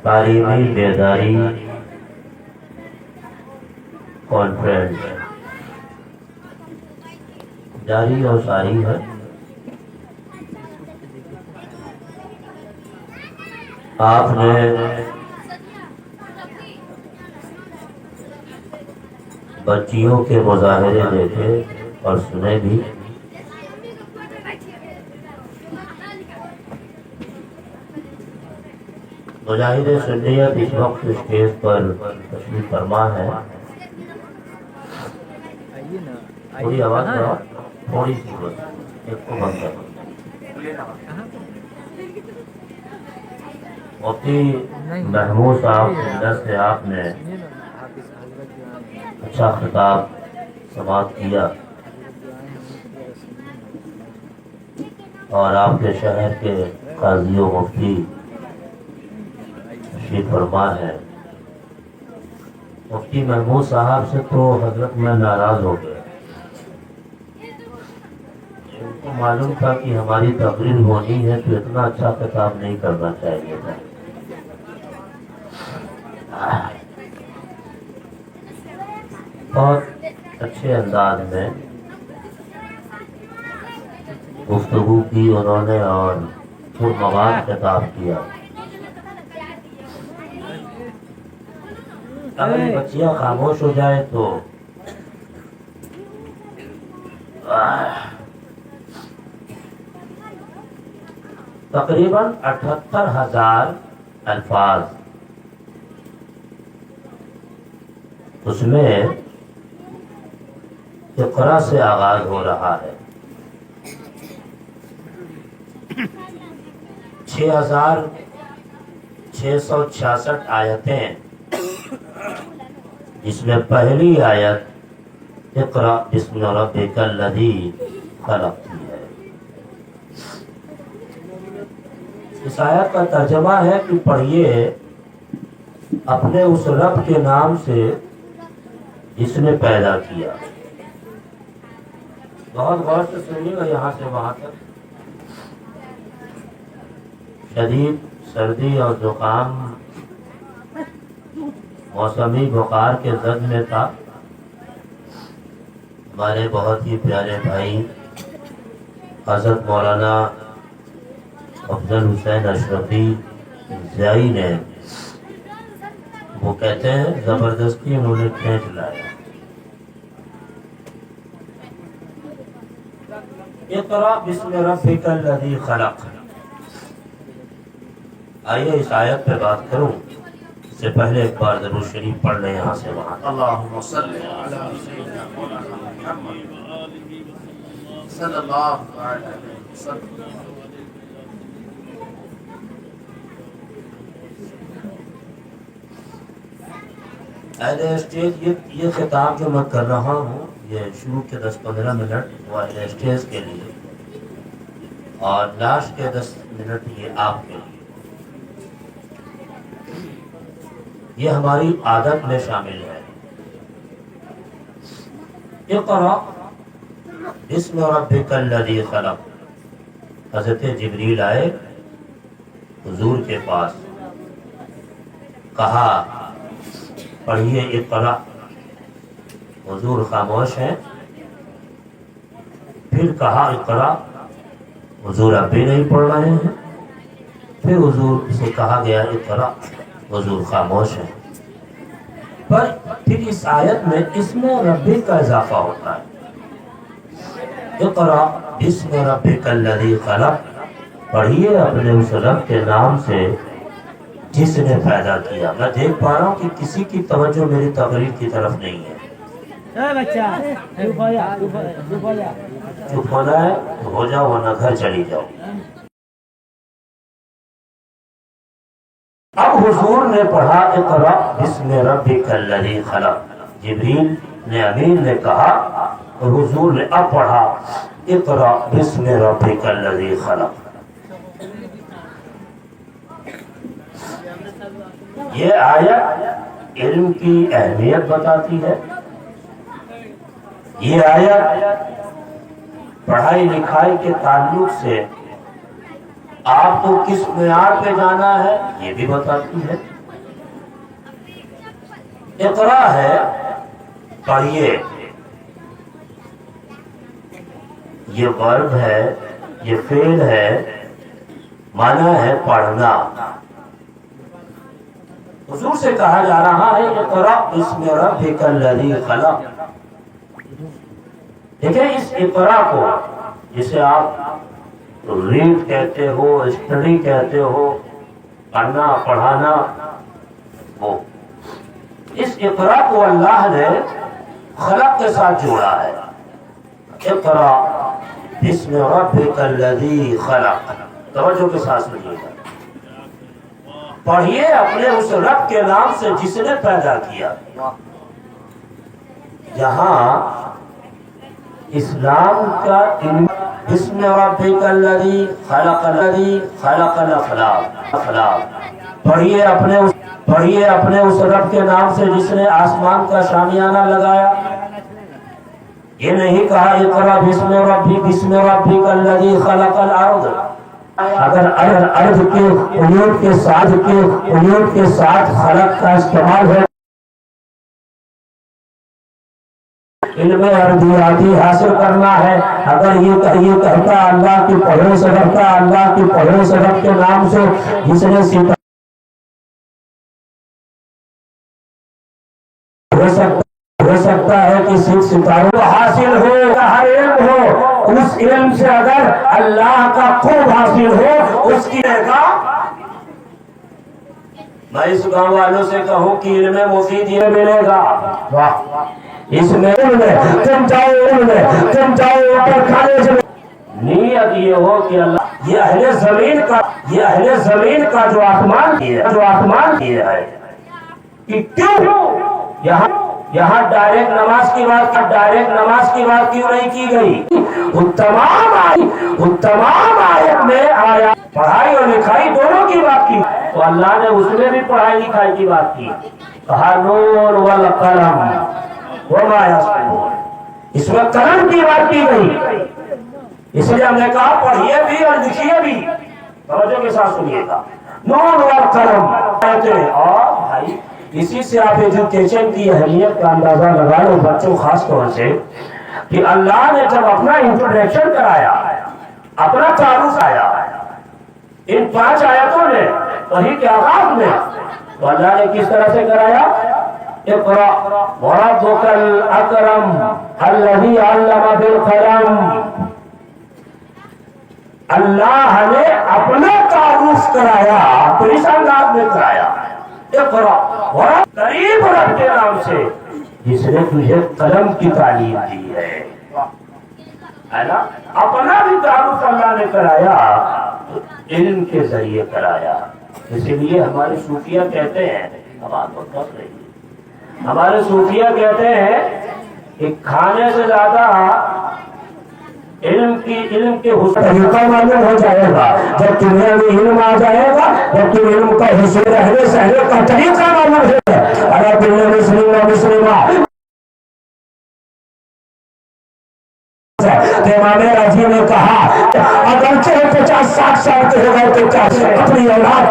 تعلیمی بیداری کانفرنس جاری اور ساری ہے۔ آپ نے بچیوں کے مظاہرے دیکھے اور سنے بھی۔ مجاہد سنیت اس وقت اسٹیج پر تشریف فرما ہے۔ تھوڑی آواز بڑھاؤ، تھوڑی سی بس، ایک کو بند کرو۔ مفتی محمود صاحب اندر سے آپ نے اچھا خطاب سماعت کیا اور آپ کے شہر کے قاضی و مفتی تشریف فرما ہے۔ مفتی محمود صاحب سے تو حضرت میں ناراض ہو گیا۔ ان کو معلوم تھا کہ ہماری تقریر ہونی ہے تو اتنا اچھا خطاب نہیں کرنا چاہیے تھا۔ بہت اچھے انداز میں گفتگو کی انہوں نے اور پرمواد خطاب کیا۔ اگر یہ بچیاں خاموش ہو جائے تو تقریباً 78,000 الفاظ اس میں اقرا سے آغاز ہو رہا ہے۔ 6,666 آیتیں، جس میں پہلی آیت اقرا بسم ربک الذی خلق کی ہے۔ اس آیت کا ترجمہ ہے کہ پڑھیے اپنے اس رب کے نام سے جس نے پیدا کیا۔ بہت غور سے سنیے گا یہاں سے وہاں تک۔ شدید سردی اور زکام، موسمی بخار کے زد میں تھا۔ ہمارے بہت ہی پیارے بھائی حضرت مولانا افضل حسین اشرفی زئی نے، وہ کہتے ہیں زبردستی انہوں نے کھینچ لایا۔ اقرا بسم ربک الذی خلق۔ آئیے اس آیت پہ بات کروں، اس سے پہلے ایک بار درود شریف پڑھ لیں یہاں سے وہاں۔ اللہم صلی علی سیدنا مولانا محمد صلی اللہ علیہ وسلم۔ اہل اسٹیج، یہ خطاب جو میں کر رہا ہوں یہ شروع کے 10-15 منٹ وہ اہل اسٹیج کے لیے اور لاسٹ کے 10 منٹ یہ آپ کے لیے۔ یہ ہماری عادت میں شامل ہے۔ اقرا بسم ربک الذی خلق۔ حضرت جبریل آئے حضور کے پاس، کہا پڑھیے اقرا۔ حضور خاموش ہیں، پھر کہا اقرا، حضور اب بھی نہیں پڑھ رہے ہیں۔ پھر حضور سے کہا گیا اقرا، حضور خاموش ہیں۔ پر پھر اس آیت میں اسم ربی کا اضافہ ہوتا ہے۔ اقرا بسم ربک الذی خلق، پڑھیے اپنے اس رب کے نام سے جس نے پیدا کیا۔ میں دیکھ پا رہا ہوں کہ کسی کی توجہ میری تقریر کی طرف نہیں ہے۔ چپ ہونا ہے تو ہو جاؤ ورنہ گھر چلی جاؤ۔ اب حضور نے پڑھا اقرا بسم ربک الذی خلق۔ جبریل نے امین نے کہا اور حضور نے اب پڑھا اقرا بسم ربک الذی خلق۔ یہ آیت علم کی اہمیت بتاتی ہے۔ یہ آیت پڑھائی لکھائی کے تعلق سے آپ کو کس معیار پہ جانا ہے یہ بھی بتاتی ہے۔ اقرا ہے پڑھیے، یہ ورب ہے، یہ فعل ہے، معنی ہے پڑھنا۔ حضور سے کہا جا رہا ہے اقرا بسم ربک الذی خلق۔ دیکھیں اس اقرا کو، جسے آپ ریڈ کہتے ہو، اسٹڈی کہتے ہو، پڑھنا پڑھانا، وہ اس اقرا کو اللہ نے خلق کے ساتھ جوڑا ہے۔ اقرا بسم ربک الذی خلق، توجہ کے ساتھ سنیے گا، پڑھیے اپنے اس رب کے نام سے جس نے پیدا کیا۔ یہاں اسلام کا بسم ربک الذی خلق الذی خلق الاخلاق، پڑھیے اپنے اس رب کے نام سے جس نے آسمان کا شامیانہ لگایا۔ یہ نہیں کہا اقرا بسم ربک الذی خلق الارض۔ اگر ارض کے قیود کے ساتھ خلق کا استعمال ہے، علم ارضیاتی حاصل کرنا ہے، اگر یہ کہتا اللہ کی پڑھو سے رکھتا، اللہ کی پڑھو سے رب کے نام سے جس نے ہو سکتا ہے کہ صرف ستاروں حاصل ہو، ہر علم ہو، اس علم سے اگر اللہ کا خوب حاصل ہو، اس کی میں اس گاؤں والوں سے کہوں کہ علم مفید یہ ملے گا، اس میں تم جاؤ اوپر کھانے سے نیت یہ ہو کہ اللہ یہ اہل زمین کا جو آسمان کیا ہے کہ کیوں یہاں ڈائریکٹ نماز کی بات کیوں نہیں کی گئی؟ ان تمام آیت میں آیا پڑھائی اور لکھائی دونوں کی بات کی، تو اللہ نے اس میں بھی پڑھائی لکھائی کی بات کی، کہا نون والقلم وما یسطرون، اس میں قلم کی بات کی گئی، اس لیے ہم نے کہا پڑھیے بھی اور لکھیے بھی۔ توجہ کے ساتھ سنیے گا، نون والقلم۔ اور بھائی اسی سے آپ ایجوکیشن کی اہمیت کا اندازہ لگا لو، بچوں خاص طور سے، کہ اللہ نے جب اپنا انٹروڈکشن کرایا، اپنا تعارف آیا ان 5 آیتوں میں، وہی کے آغاز میں، تو اللہ نے کس طرح سے کرایا؟ اقرا وربک الاکرم الذی علم بالقلم۔ اللہ نے اپنا تعارف کرایا، تو اس انداز میں کرایا، اقرا قریب رب کے نام سے جس نے تجھے قلم کی تعلیم دی ہے نا؟ اپنا بھی تعارف اللہ نے کرایا، علم کے ذریعے کرایا۔ اسی لیے ہمارے صوفیہ کہتے ہیں، ہمارے صوفیہ کہتے ہیں کہ کھانے سے زیادہ علم کے حسن طریقہ معلوم ہو جائے گا، جب تمہیں بھی علم آ جائے گا، جب تم علم کا حسن رہنے سہنے کا طریقہ معلوم ہو جائے گا۔ اگر تم نے مسلمہ امام راضی نے کہا اگرچہ 50-60 سال کے ہو گئے تو اپنی اولاد